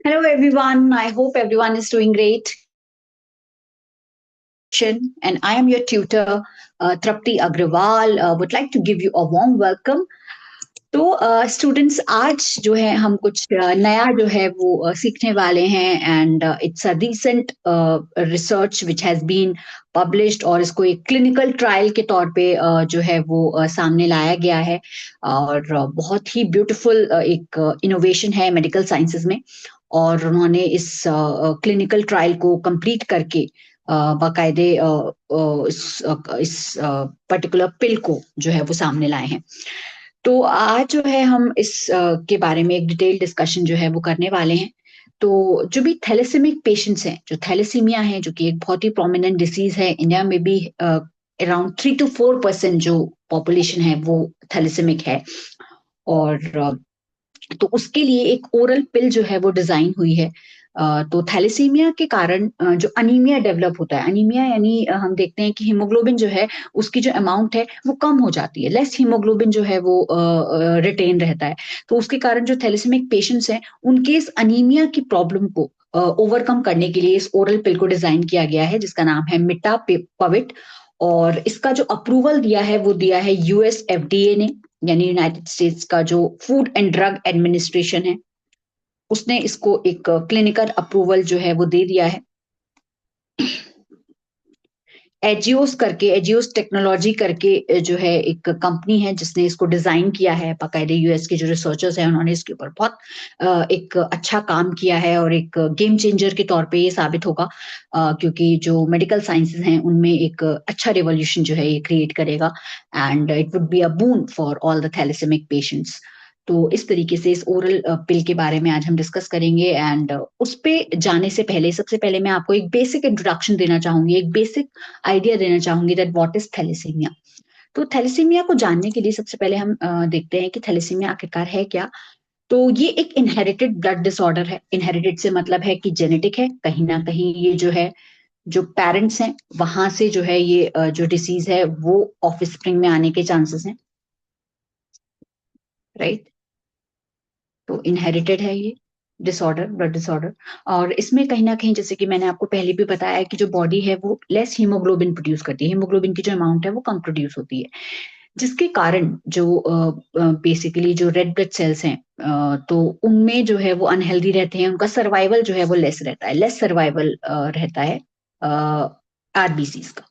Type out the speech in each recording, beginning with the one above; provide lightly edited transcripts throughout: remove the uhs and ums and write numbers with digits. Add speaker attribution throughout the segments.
Speaker 1: Hello, everyone. I hope everyone is doing great. And I am your tutor, Trapti Agrawal. Would like to give you a warm welcome. तो students आज जो है हम कुछ नया जो है वो सीखने वाले हैं and it's a recent research which has been published और इसको एक क्लिनिकल ट्रायल के तौर पे जो है वो सामने लाया गया है और बहुत ही ब्यूटीफुल एक इनोवेशन है मेडिकल साइंसेज में और उन्होंने इस क्लिनिकल ट्रायल को कंप्लीट करके बाकायदे इस पर्टिकुलर पिल को जो है वो सामने लाए हैं। तो आज जो है हम इस के बारे में एक डिटेल डिस्कशन जो है वो करने वाले हैं। तो जो भी थैलेसेमिक पेशेंट्स हैं, जो थैलेसीमिया है, जो कि एक बहुत ही प्रोमिनेंट डिसीज है इंडिया में भी, अराउंड 3 to 4% जो पॉपुलेशन है वो थैलेसेमिक है। और तो उसके लिए एक ओरल पिल जो है वो डिजाइन हुई है। तो थैलेसीमिया के कारण जो अनीमिया डेवलप होता है, अनीमिया यानी हम देखते हैं कि हीमोग्लोबिन जो है उसकी जो अमाउंट है वो कम हो जाती है, लेस हीमोग्लोबिन जो है वो रिटेन रहता है। तो उसके कारण जो थैलेसेमिक पेशेंट्स हैं उनके इस अनीमिया की प्रॉब्लम को ओवरकम करने के लिए इस ओरल पिल को डिजाइन किया गया है जिसका नाम है मिटा पविट। और इसका जो अप्रूवल दिया है वो दिया है यूएस एफडीए ने, यानी यूनाइटेड स्टेट्स का जो फूड एंड ड्रग एडमिनिस्ट्रेशन है उसने इसको एक क्लिनिकल अप्रूवल जो है वो दे दिया है। एजियोस टेक्नोलॉजी करके जो है एक कंपनी है जिसने इसको डिजाइन किया है। बाकायदे यूएस के जो रिसर्चर्स हैं उन्होंने इसके ऊपर बहुत एक अच्छा काम किया है और एक गेम चेंजर के तौर पे ये साबित होगा, क्योंकि जो मेडिकल साइंसेज हैं उनमें एक अच्छा रिवॉल्यूशन जो है ये क्रिएट करेगा and it would be a boon for all the thalassemic patients. तो इस तरीके से इस ओरल पिल के बारे में आज हम डिस्कस करेंगे एंड उस पे जाने से पहले सबसे पहले मैं आपको एक बेसिक इंट्रोडक्शन देना चाहूंगी, एक बेसिक आइडिया देना चाहूंगी दैट व्हाट इज थैलेसीमिया। तो थैलेसीमिया को जानने के लिए सबसे पहले हम देखते हैं कि थैलेसीमिया आखिरकार है क्या। तो ये एक इनहेरिटेड ब्लड डिसऑर्डर है। इनहेरिटेड से मतलब है कि जेनेटिक है, कहीं ना कहीं ये जो है जो पेरेंट्स हैं वहां से जो है ये जो डिसीज है वो ऑफ स्प्रिंग में आने के चांसेस हैं, राइट। तो इनहेरिटेड है ये डिसऑर्डर, ब्लड डिसऑर्डर। और इसमें कहीं ना कहीं जैसे कि मैंने आपको पहले भी बताया कि जो बॉडी है वो लेस हीमोग्लोबिन प्रोड्यूस करती है, हीमोग्लोबिन की जो अमाउंट है वो कम प्रोड्यूस होती है, जिसके कारण जो बेसिकली जो रेड ब्लड सेल्स हैं तो उनमें जो है वो अनहेल्दी रहते हैं, उनका सर्वाइवल जो है वो लेस रहता है, लेस सर्वाइवल रहता है आरबीसीज का,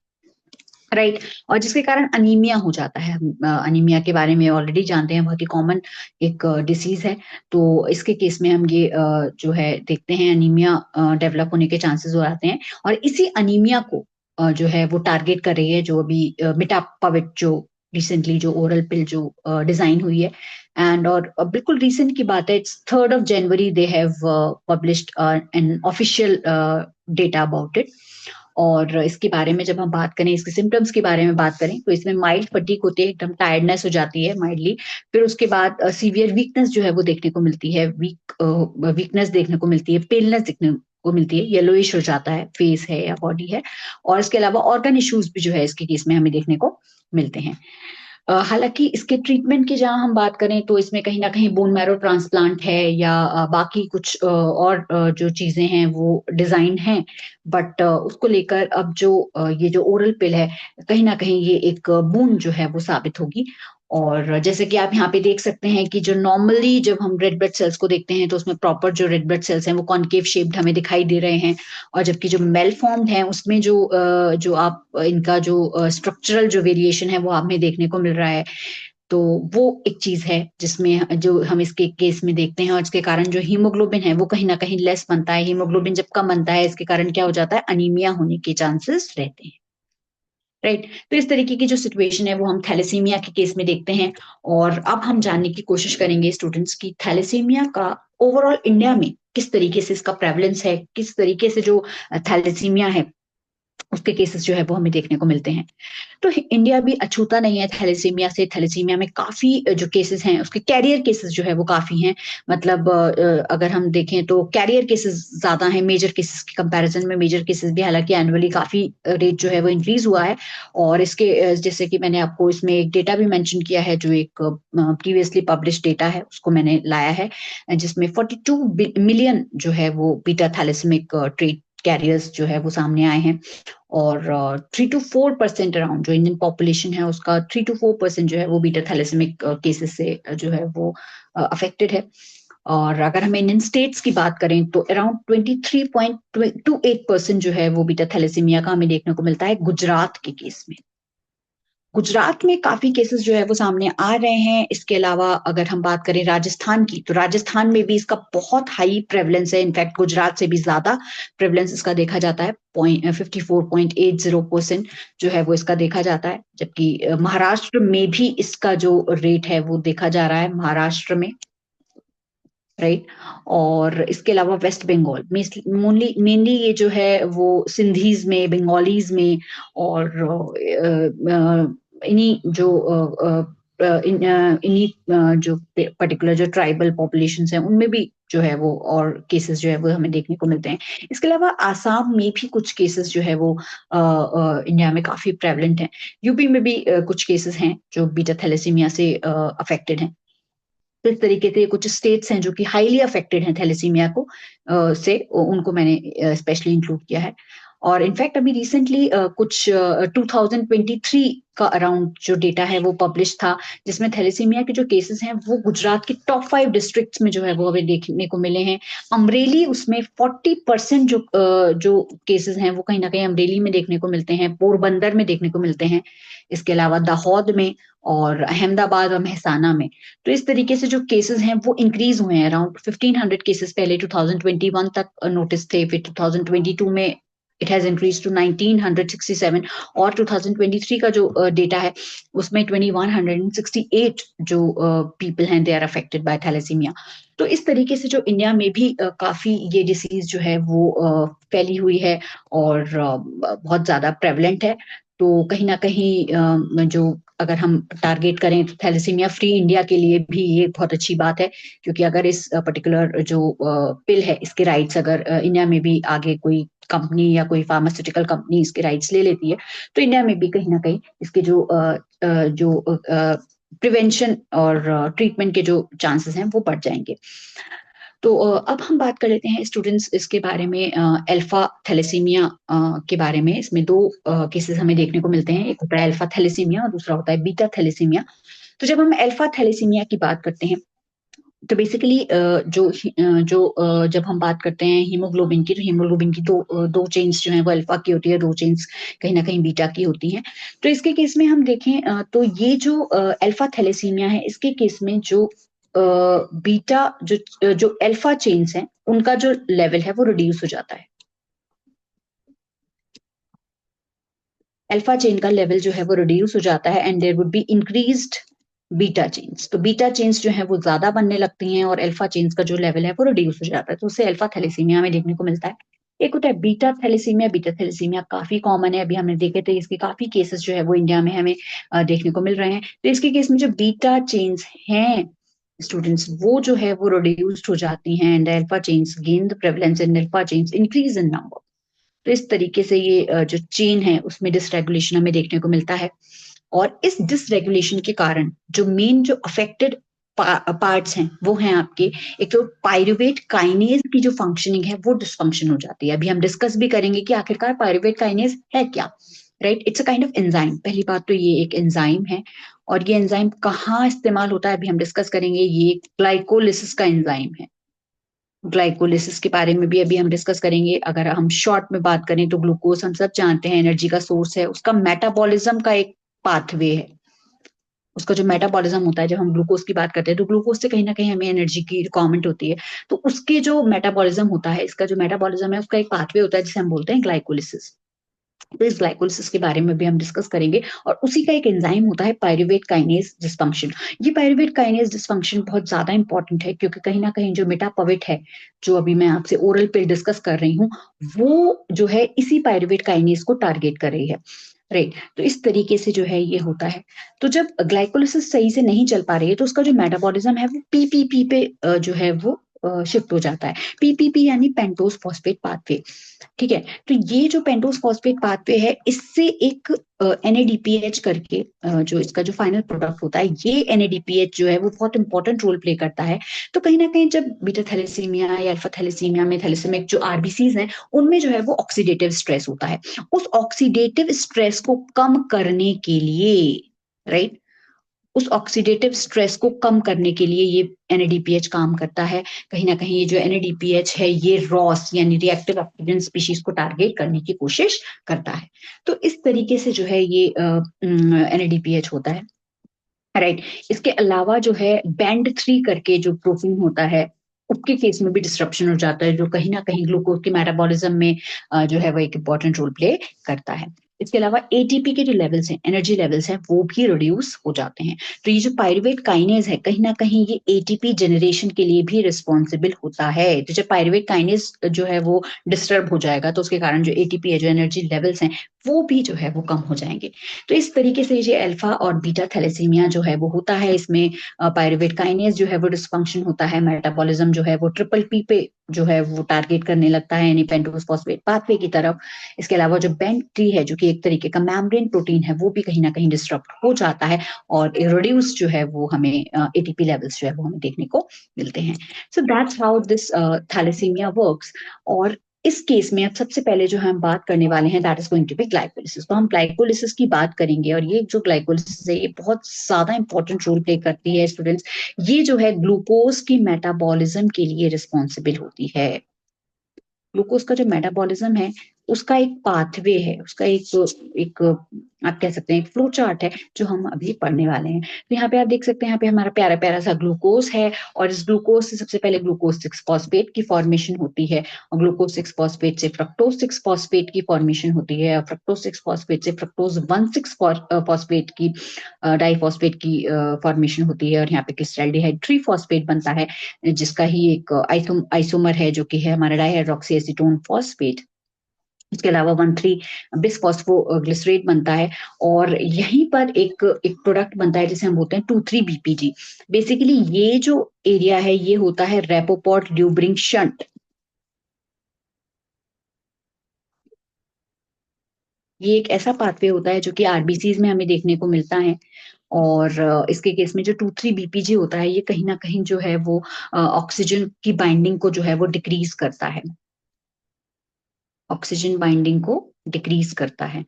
Speaker 1: राइट। और जिसके कारण अनीमिया हो जाता है। हम अनीमिया के बारे में ऑलरेडी जानते हैं, बहुत ही कॉमन एक डिसीज है। तो इसके केस में हम ये जो है देखते हैं अनीमिया डेवलप होने के चांसेस हो जाते हैं। और इसी अनीमिया को जो है वो टारगेट कर रही है जो अभी मिटापाविट जो रिसेंटली जो ओरल पिल जो डिजाइन हुई है। एंड और बिल्कुल रिसेंट की बात है, it's 3rd of January they have published an official data about it. और इसके बारे में जब हम बात करें, इसके सिम्टम्स के बारे में बात करें, तो इसमें माइल्ड फटीग होती है, एकदम टायर्डनेस हो जाती है माइल्डली। फिर उसके बाद सीवियर वीकनेस जो है वो देखने को मिलती है, वीकनेस देखने को मिलती है, पेलनेस देखने को मिलती है, येलोइश हो जाता है फेस है या बॉडी है। और इसके अलावा ऑर्गन इश्यूज भी जो है इसके केस में हमें देखने को मिलते हैं। हालांकि इसके ट्रीटमेंट की जहां हम बात करें तो इसमें कहीं ना कहीं बोन मैरो ट्रांसप्लांट है या बाकी कुछ और जो चीजें हैं वो डिजाइन हैं। बट उसको लेकर अब जो ये जो ओरल पिल है कहीं ना कहीं ये एक बून जो है वो साबित होगी। और जैसे कि आप यहाँ पे देख सकते हैं कि जो नॉर्मली जब हम रेड ब्लड सेल्स को देखते हैं तो उसमें प्रॉपर जो रेड ब्लड सेल्स हैं वो कॉनकेव शेप्ड हमें दिखाई दे रहे हैं। और जबकि जो मेल फॉर्म्ड है उसमें जो आप इनका जो स्ट्रक्चरल जो वेरिएशन है वो हमें देखने को मिल रहा है। तो वो एक चीज है जिसमें जो हम इसके केस में देखते हैं और इसके कारण जो हीमोग्लोबिन है वो कहीं ना कहीं लेस बनता है। हीमोग्लोबिन जब कम बनता है इसके कारण क्या हो जाता है, अनीमिया होने के चांसेस रहते हैं, राइट। तो इस तरीके की जो सिचुएशन है वो हम थैलेसीमिया के केस में देखते हैं। और अब हम जानने की कोशिश करेंगे स्टूडेंट्स की थैलेसीमिया का ओवरऑल इंडिया में किस तरीके से इसका प्रेवलेंस है, किस तरीके से जो थैलेसीमिया है उसके केसेस जो है वो हमें देखने को मिलते हैं। तो इंडिया भी अछूता नहीं है थैलेसीमिया से। थैलेसीमिया में काफ़ी जो केसेस हैं, उसके कैरियर केसेस जो है वो काफ़ी हैं। मतलब अगर हम देखें तो कैरियर केसेस ज़्यादा हैं मेजर केसेस के कंपैरिजन में। मेजर केसेस भी हालाँकि एनुअली काफ़ी रेट जो है वो इंक्रीज़ हुआ है। और इसके जैसे कि मैंने आपको इसमें एक डेटा भी मेंशन किया है, जो एक प्रीवियसली पब्लिश्ड डेटा है, उसको मैंने लाया है, जिसमें 42 मिलियन जो है वो बीटा थैलेसेमिक ट्रेट कैरियर्स जो है वो सामने आए हैं। और 3 to 4% अराउंड जो इंडियन पॉपुलेशन है उसका 3 to 4% जो है वो बीटा थैलेसेमिक केसेस से जो है वो अफेक्टेड है। और अगर हम इंडियन स्टेट्स की बात करें तो अराउंड 23.28% जो है वो बीटा थैलेसीमिया का हमें देखने को मिलता है गुजरात के केस में। गुजरात में काफ़ी केसेस जो है वो सामने आ रहे हैं। इसके अलावा अगर हम बात करें राजस्थान की, तो राजस्थान में भी इसका बहुत हाई प्रेवलेंस है। इनफैक्ट गुजरात से भी ज़्यादा प्रेवलेंस इसका देखा जाता है। 54.80% जो है वो इसका देखा जाता है। जबकि महाराष्ट्र में भी इसका जो रेट है वो देखा जा रहा है, महाराष्ट्र में, राइट। और इसके अलावा वेस्ट बंगाल मेनली मेनली ये जो है वो सिंधीज में, बंगालीज में, और इन्हीं जो इन्हीं जो पर्टिकुलर जो ट्राइबल पॉपुलेशंस हैं उनमें भी जो है वो और केसेस जो है वो हमें देखने को मिलते हैं। इसके अलावा आसाम में भी कुछ केसेस जो है वो इंडिया में काफी प्रेवलेंट हैं। यूपी में भी कुछ केसेस हैं जो बीटा थैलेसीमिया से अफेक्टेड हैं। तो इस तरीके से कुछ स्टेट्स हैं जो कि हाईली अफेक्टेड हैं थैलेसीमिया को से, उनको मैंने स्पेशली इंक्लूड किया है। और इनफैक्ट अभी रिसेंटली कुछ 2023 का अराउंड जो डेटा है वो पब्लिश था, जिसमें थैलेसीमिया के जो केसेस हैं वो गुजरात के टॉप 5 डिस्ट्रिक्ट्स में जो है वो हमें देखने को मिले हैं। अमरेली उसमें 40% जो केसेस हैं वो कहीं ना कहीं अमरेली में देखने को मिलते हैं, पोरबंदर में देखने को मिलते हैं, इसके अलावा दाहोद में और अहमदाबाद और मेहसाना में। तो इस तरीके से जो केसेस हैं वो इंक्रीज हुए हैं। अराउंड 1500 केसेस पहले 2021 तक नोटिस थे, फिर 2022 में इट हैज इंक्रीज टू 1967, और 2023 का जो डेटा है उसमें 2168 जो पीपल हैं they are affected by thalassemia. तो इस तरीके से जो इंडिया में भी काफी ये डिसीज जो है वो फैली हुई है और बहुत ज्यादा प्रेवलेंट है। तो कहीं ना कहीं जो अगर हम टारगेट करें तो थैलेसीमिया फ्री इंडिया के लिए भी ये बहुत अच्छी बात है, क्योंकि अगर इस पर्टिकुलर जो पिल है इसके राइट्स अगर इंडिया में भी आगे कोई कंपनी या कोई फार्मास्यूटिकल कंपनी इसके राइट्स ले लेती है, तो इंडिया में भी कहीं ना कहीं इसके जो प्रिवेंशन और ट्रीटमेंट के जो चांसेस हैं वो बढ़ जाएंगे। तो अब हम बात कर लेते हैं स्टूडेंट्स इसके बारे में, अल्फा थैलेसीमिया के बारे में। इसमें दो केसेस हमें देखने को मिलते हैं, एक होता है अल्फा थैलेसीमिया और दूसरा होता है बीटा थैलेसीमिया। तो जब हम अल्फा थैलेसीमिया की बात करते हैं तो बेसिकली जब हम बात करते हैं हीमोग्लोबिन की, तो हीमोग्लोबिन की दो चेन्स जो हैं वो अल्फा की होती है, दो चेन्स कहीं ना कहीं बीटा की होती हैं। तो इसके केस में हम देखें तो ये जो अल्फा थैलेसीमिया है, इसके केस में जो बीटा जो अल्फा चेन्स हैं उनका जो लेवल है वो रिड्यूस हो जाता है। अल्फा चेन का लेवल जो है वो रिड्यूस हो जाता है and there would be increased beta chains. तो बीटा चेन्स जो है वो ज्यादा बनने लगती हैं और अल्फा चेन्स का जो लेवल है वो रिड्यूस हो जाता है, तो उससे अल्फा थैलेसीमिया में देखने को मिलता है। एक होता है बीटा थैलेसीमिया। बीटा थैलेसीमिया काफी कॉमन है, अभी हमने देखे थे इसके काफी केसेस जो है वो इंडिया में हमें देखने को मिल रहे हैं। तो इसके केस में जो बीटा चेन्स हैं स्टूडेंट्स, वो जो है वो रिड्यूस्ड हो जाती हैं and alpha chains gain the prevalence and alpha chains increase in number. तो इस तरीके से ये जो चेन है उसमें डिसरेगुलेशन हमें देखने को मिलता है। और इस डिसरेगुलेशन के कारण जो मेन जो अफेक्टेड पार्ट्स हैं वो हैं आपके, एक तो पायरुवेट काइनेज की जो फंक्शनिंग है वो डिसफंक्शन हो जाती है। अभी हम डिस्कस भी करेंगे कि आखिरकार पायरुवेट काइनेज है क्या, right. It's a kind of enzyme. पहली बात तो ये एक एंजाइम है, और ये एंजाइम कहाँ इस्तेमाल होता है अभी हम डिस्कस करेंगे। ये ग्लाइकोलिसिस का एंजाइम है। ग्लाइकोलिसिस के बारे में भी अभी हम डिस्कस करेंगे। अगर हम शॉर्ट में बात करें तो ग्लूकोज हम सब जानते हैं एनर्जी का सोर्स है, उसका मेटाबॉलिज्म का एक पाथवे है। उसका जो मेटाबॉलिज्म होता है, जब हम ग्लूकोज की बात करते हैं तो ग्लूकोज से कहीं ना कहीं हमें एनर्जी की रिक्वायरमेंट होती है। तो उसके जो मेटाबॉलिज्म होता है, इसका जो मेटाबॉलिज्म है उसका एक पाथवे होता है जिसे हम बोलते हैं ग्लाइकोलिसिस। तो इस ग्लाइकोलिसिस के बारे में भी हम डिस्कस करेंगे। और उसी का एक एंजाइम होता है पायरुवेट काइनेज डिसफंक्शन। ये पायरुवेट काइनेज डिसफंक्शन बहुत ज्यादा इंपॉर्टेंट है, क्योंकि कहीं ना कहीं जो मेटापविट है, जो अभी मैं आपसे ओरल पिल डिस्कस कर रही हूँ, वो जो है इसी पायरुवेट काइनेज को टारगेट कर रही है। राइट, तो इस तरीके से जो है ये होता है। तो जब ग्लाइकोलिसिस सही से नहीं चल पा रही है, तो उसका जो मेटाबॉलिज्म है वो पीपीपी पे जो है वो शिफ्ट हो जाता है। पीपीपी यानी पेंटोज फॉस्फेट पाथवे। ठीक है, तो ये जो पेंटोज फॉस्फेट पाथवे है, इससे एक NADPH करके जो इसका जो फाइनल प्रोडक्ट होता है, ये NADPH जो है वो बहुत इंपॉर्टेंट रोल प्ले करता है। तो कहीं ना कहीं जब बीटा थैलेसीमिया या अल्फा थैलेसीमिया में थैलेसेमिक जो आरबीसीज हैं, उनमें जो है वो ऑक्सीडेटिव स्ट्रेस होता है। उस ऑक्सीडेटिव स्ट्रेस को कम करने के लिए, राइट, उस ऑक्सीडेटिव स्ट्रेस को कम करने के लिए ये NADPH काम करता है। कहीं ना कहीं ये जो NADPH है, ये रॉस यानी रिएक्टिव ऑक्सीजन स्पीशीज को टारगेट करने की कोशिश करता है। तो इस तरीके से जो है ये NADPH होता है। राइट, इसके अलावा जो है बैंड 3 करके जो प्रोटीन होता है, उसके केस में भी डिस्ट्रप्शन हो जाता है, जो कहीं ना कहीं ग्लूकोज के मेटाबॉलिज्म में जो है वो एक इंपॉर्टेंट रोल प्ले करता है। इसके अलावा ATP के जो लेवल्स हैं, एनर्जी लेवल्स हैं, वो भी रिड्यूस हो जाते हैं। तो ये जो पायरुवेट काइनेज है, कहीं ना कहीं ये ATP जनरेशन के लिए भी रिस्पॉन्सिबल होता है। तो जब पायरुवेट काइनेज जो है वो डिस्टर्ब हो जाएगा, तो उसके कारण जो ATP है, जो एनर्जी लेवल्स हैं, वो भी जो है वो कम हो जाएंगे। तो इस तरीके से ये अल्फा और बीटा थैलेसीमिया जो है वो होता है। इसमें पायरुवेट काइनेज जो है वो डिस्फंक्शन होता है, मेटाबॉलिज्म जो है वो ट्रिपल पी पे जो है वो टारगेट करने लगता है, यानी पेंटोज फॉस्फेट पाथवे की तरफ। इसके अलावा जो बेंड 3 है, जो कि एक तरीके का मेम्ब्रेन प्रोटीन है, वो भी कहीं ना कहीं डिस्टर्ब हो जाता है, और रिड्यूस जो है वो हमें ATP लेवल्स जो है वो हमें देखने को मिलते हैं। So that's how this thalassemia works. और इस केस में अब सबसे पहले जो हम बात करने वाले हैं, that is going to be glycolysis. तो हम ग्लाइकोलिसिस की बात करेंगे, और ये जो ग्लाइकोलिसिस है, ये बहुत ज्यादा इंपॉर्टेंट रोल प्ले करती है स्टूडेंट्स। ये जो है ग्लूकोज की मेटाबॉलिज्म के लिए रिस्पॉन्सिबल होती है। ग्लूकोज का जो मेटाबॉलिज्म है, उसका एक पाथवे है, उसका एक आप कह सकते हैं एक फ्लो चार्ट है, जो हम अभी पढ़ने वाले हैं। तो यहाँ पे आप देख सकते हैं, यहाँ पे हमारा प्यारा प्यारा सा ग्लूकोज है, और इस ग्लूकोज से सबसे पहले ग्लूकोज 6 फॉस्फेट की फॉर्मेशन होती है, और ग्लूकोज 6 फॉस्फेट से फ्रक्टोज 6 फॉस्फेट की फॉर्मेशन होती है, और फ्रक्टोज 6 फॉस्फेट से फ्रक्टोज 1 6 फॉस्फेट की डाइफॉस्फेट की फॉर्मेशन होती है, और यहाँ पे क्रिस्टल्डिहाइड 3 फॉस्फेट बनता है, जिसका ही एक आइसोमर है, जो कि है हमारा डाइहाइड्रोक्सी एसीटोन फॉस्फेट। इसके अलावा 1,3 बिसफॉस्फोग्लिसरेट बनता है, और यहीं पर एक प्रोडक्ट बनता है जिसे हम बोलते हैं 2,3-BPG। बेसिकली ये जो एरिया है, ये होता है रेपोपोर्ट ल्यूब्रिंग शंट। ये एक ऐसा पाथवे होता है जो कि आरबीसीज में हमें देखने को मिलता है। और इसके केस में जो 2,3-BPG होता है, ये कहीं ना कहीं जो है वो ऑक्सीजन की बाइंडिंग को जो है वो डिक्रीज करता है, ऑक्सीजन बाइंडिंग को डिक्रीज करता है।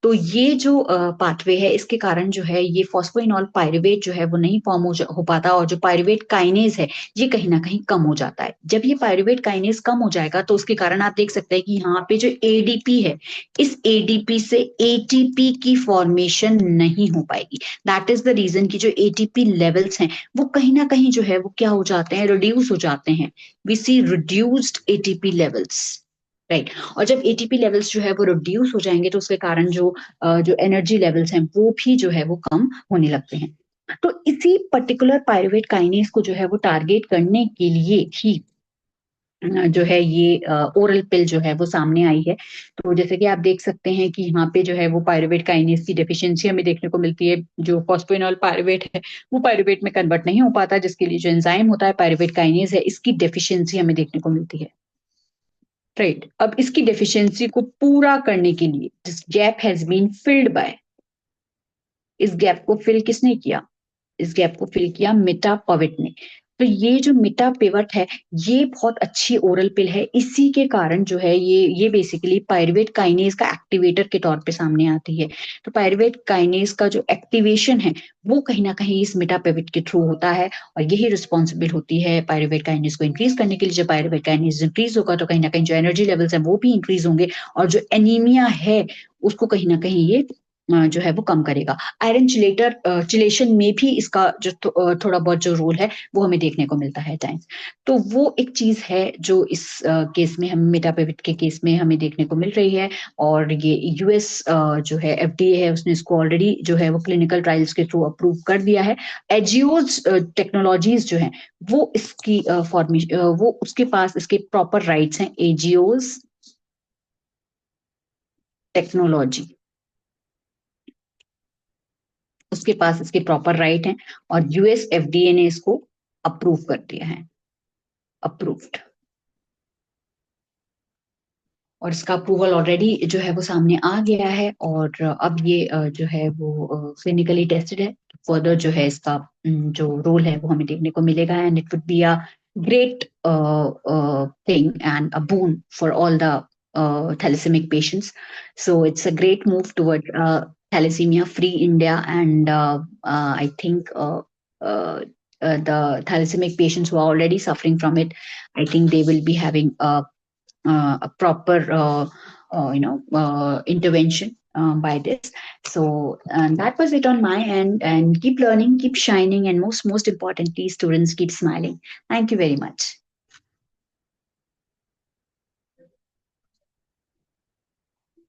Speaker 1: तो ये जो पाथवे है, इसके कारण जो है ये फॉस्फोइनॉल पायरुवेट जो है वो नहीं फॉर्म हो पाता, और जो पायरुवेट काइनेज है, ये कहीं ना कहीं कम हो जाता है। जब ये पायरुवेट काइनेज कम हो जाएगा, तो उसके कारण आप देख सकते हैं कि यहाँ पे जो ADP है, इस ADP से ATP की फॉर्मेशन नहीं हो पाएगी। दैट इज द रीजन की जो ATP लेवल्स हैं, वो कहीं ना कहीं जो है वो क्या हो जाते हैं, रिड्यूस हो जाते हैं। We see reduced ATP levels. Right, और जब ATP लेवल्स जो है वो रिड्यूस हो जाएंगे, तो उसके कारण जो एनर्जी लेवल्स हैं, वो भी जो है वो कम होने लगते हैं। तो इसी पर्टिकुलर पायरुवेट काइनेज को जो है वो टारगेट करने के लिए ही जो है ये ओरल पिल जो है वो सामने आई है। तो जैसे कि आप देख सकते हैं कि यहाँ पे जो है वो पायरुवेट काइनेज की डेफिशिएंसी हमें देखने को मिलती है। जो फॉस्फेनॉल पायरुवेट है, वो पायरुवेट में कन्वर्ट नहीं हो पाता, जिसके लिए जो एंजाइम होता है पायरुवेट काइनेज है, इसकी डेफिशिएंसी हमें देखने को मिलती है। राइट, अब इसकी डेफिशिएंसी को पूरा करने के लिए this gap has been filled by, इस गैप को फिल किसने किया? इस गैप को फिल किया मिटापविट ने। तो ये जो मिटापिवट है, ये बहुत अच्छी ओरल पिल है। इसी के कारण जो है ये बेसिकली पायरुवेट काइनेज का एक्टिवेटर के तौर पे सामने आती है। तो पायरुवेट काइनेज का जो एक्टिवेशन है, वो कहीं ना कहीं इस मिटापिवट के थ्रू होता है, और यही रिस्पॉन्सिबल होती है पायरुवेट काइनेज को इंक्रीज करने के लिए। जब पायरुवेट काइनेज इंक्रीज होगा, तो कहीं ना कहीं जो एनर्जी लेवल्स है वो भी इंक्रीज होंगे, और जो एनीमिया है उसको कहीं ना कहीं ये जो है वो कम करेगा। आयरन चिलेशन में भी इसका जो थोड़ा बहुत जो रोल है वो हमें देखने को मिलता है टाइम्स। तो वो एक चीज है जो इस केस में हम मिटापेविट के केस में हमें देखने को मिल रही है। और ये यूएस जो है एफडीए है उसने इसको ऑलरेडी जो है वो क्लिनिकल ट्रायल्स के थ्रू अप्रूव कर दिया है। एजियोज टेक्नोलॉजीज जो है वो इसकी फॉर्मेशन वो उसके पास इसके प्रॉपर राइट्स हैं। एजियोज टेक्नोलॉजी उसके पास इसके प्रॉपर राइट हैं और यूएस एफडीए ने इसको अप्रूव कर दिया है। अप्रूव्ड। और इसका अप्रूवल ऑलरेडी जो है वो सामने आ गया है और अब ये जो है वो क्लिनिकली टेस्टेड है। फर्दर जो है इसका जो रोल है वो हमें देखने को मिलेगा and it would be a great thing and a boon for all the thalassaemic patients. So it's a great move toward thalassemia free India, and I think the thalassemic patients who are already suffering from it, I think they will be having a proper intervention by this. So that was it on my end, and keep learning, keep shining, and most importantly students keep smiling. Thank you very much.